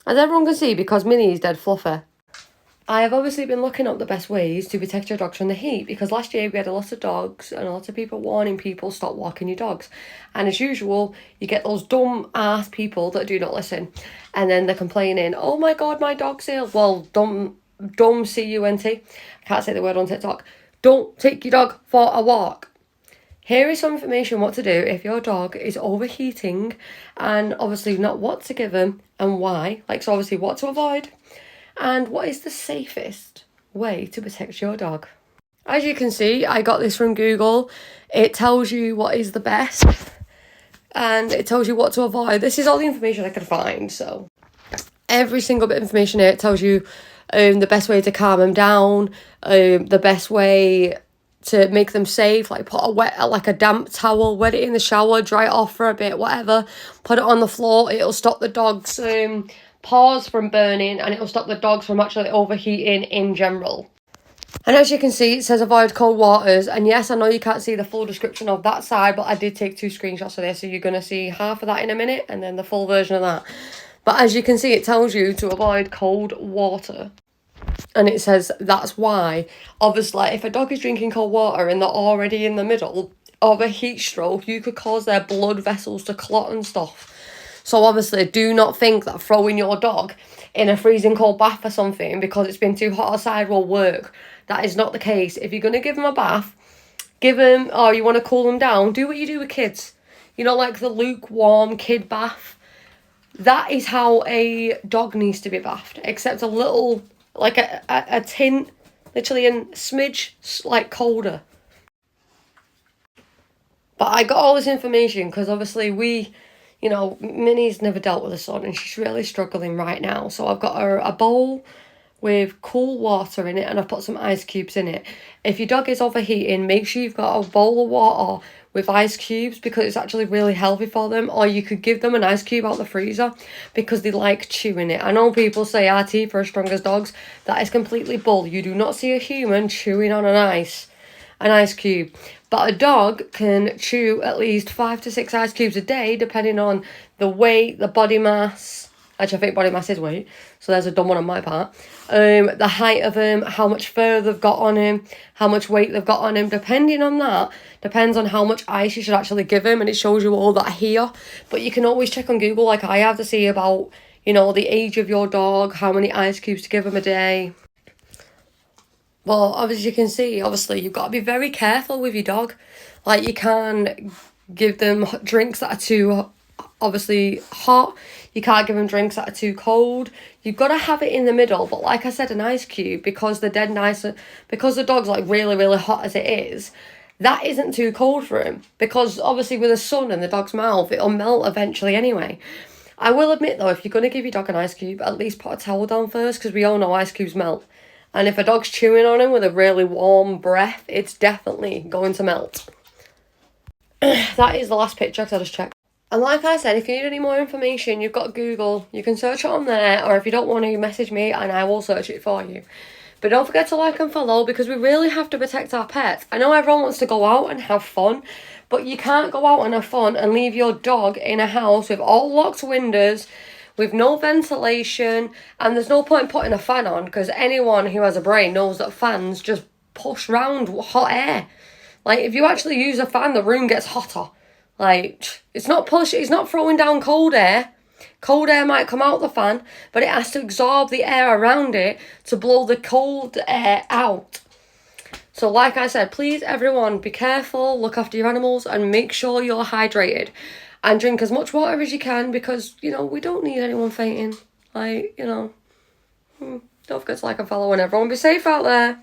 As everyone can see, because Minnie is dead fluffy, I have obviously been looking up the best ways to protect your dogs from the heat, because last year we had a lot of dogs and a lot of people warning people stop walking your dogs. And as usual, you get those dumb ass people that do not listen. And then they're complaining, oh my god, my dog's ill. Well, dumb C-U-N-T. I can't say the word on TikTok. Don't take your dog for a walk. Here is some information what to do if your dog is overheating, and obviously not what to give them and why. Like, so obviously what to avoid and what is the safest way to protect your dog. As you can see, I got this from Google. It tells you what is the best and it tells you what to avoid. This is all the information I could find. So every single bit of information here, it tells you the best way to calm them down, the best way to make them safe, like put a damp towel, wet it in the shower, dry it off for a bit, whatever, put it on the floor. It'll stop the dog's paws from burning, and it'll stop the dogs from actually overheating in general. And as you can see, it says avoid cold waters. And yes, I know you can't see the full description of that side, but I did take 2 screenshots of this, so you're going to see half of that in a minute and then the full version of that. But as you can see, it tells you to avoid cold water. And it says that's why. Obviously, if a dog is drinking cold water and they're already in the middle of a heat stroke, you could cause their blood vessels to clot and stuff. So obviously, do not think that throwing your dog in a freezing cold bath or something because it's been too hot outside will work. That is not the case. If you're going to give them a bath, or you want to cool them down, do what you do with kids. You know, like the lukewarm kid bath. That is how a dog needs to be bathed, except a little, like a tint, literally a smidge, like colder. But I got all this information because obviously Minnie's never dealt with a son and she's really struggling right now. So I've got her a bowl with cool water in it and I've put some ice cubes in it. If your dog is overheating, make sure you've got a bowl of water with ice cubes because it's actually really healthy for them. Or you could give them an ice cube out the freezer because they like chewing it. I know people say our teeth are as strong as dogs. That is completely bull. You do not see a human chewing on an ice cube. But a dog can chew at least 5 to 6 ice cubes a day, depending on the weight, the body mass. Actually, I think body mass is weight, so there's a dumb one on my part. The height of him, how much fur they've got on him, how much weight they've got on him. Depending on that, depends on how much ice you should actually give him, and it shows you all that here. But you can always check on Google, like I have, to see about, the age of your dog, how many ice cubes to give him a day. Well, obviously you can see, you've got to be very careful with your dog. Like, you can't give them drinks that are too, hot. You can't give them drinks that are too cold. You've got to have it in the middle. But like I said, an ice cube, because they're dead nice, because the dog's like really, really hot as it is, that isn't too cold for him. Because obviously with the sun in the dog's mouth, it'll melt eventually anyway. I will admit though, if you're going to give your dog an ice cube, at least put a towel down first, because we all know ice cubes melt. And if a dog's chewing on him with a really warm breath, it's definitely going to melt. That is the last picture, because I just checked. And like I said, if you need any more information, you've got Google. You can search it on there, or if you don't want to, message me and I will search it for you. But don't forget to like and follow, because we really have to protect our pets. I know everyone wants to go out and have fun, but you can't go out and have fun and leave your dog in a house with all locked windows, with no ventilation, and there's no point putting a fan on, because anyone who has a brain knows that fans just push round hot air. Like, if you actually use a fan, the room gets hotter. Like, it's not throwing down cold air. Cold air might come out the fan, but it has to absorb the air around it to blow the cold air out. So like I said, please everyone, be careful, look after your animals, and make sure you're hydrated. And drink as much water as you can, because, we don't need anyone fainting. Don't forget to like and follow, and everyone be safe out there.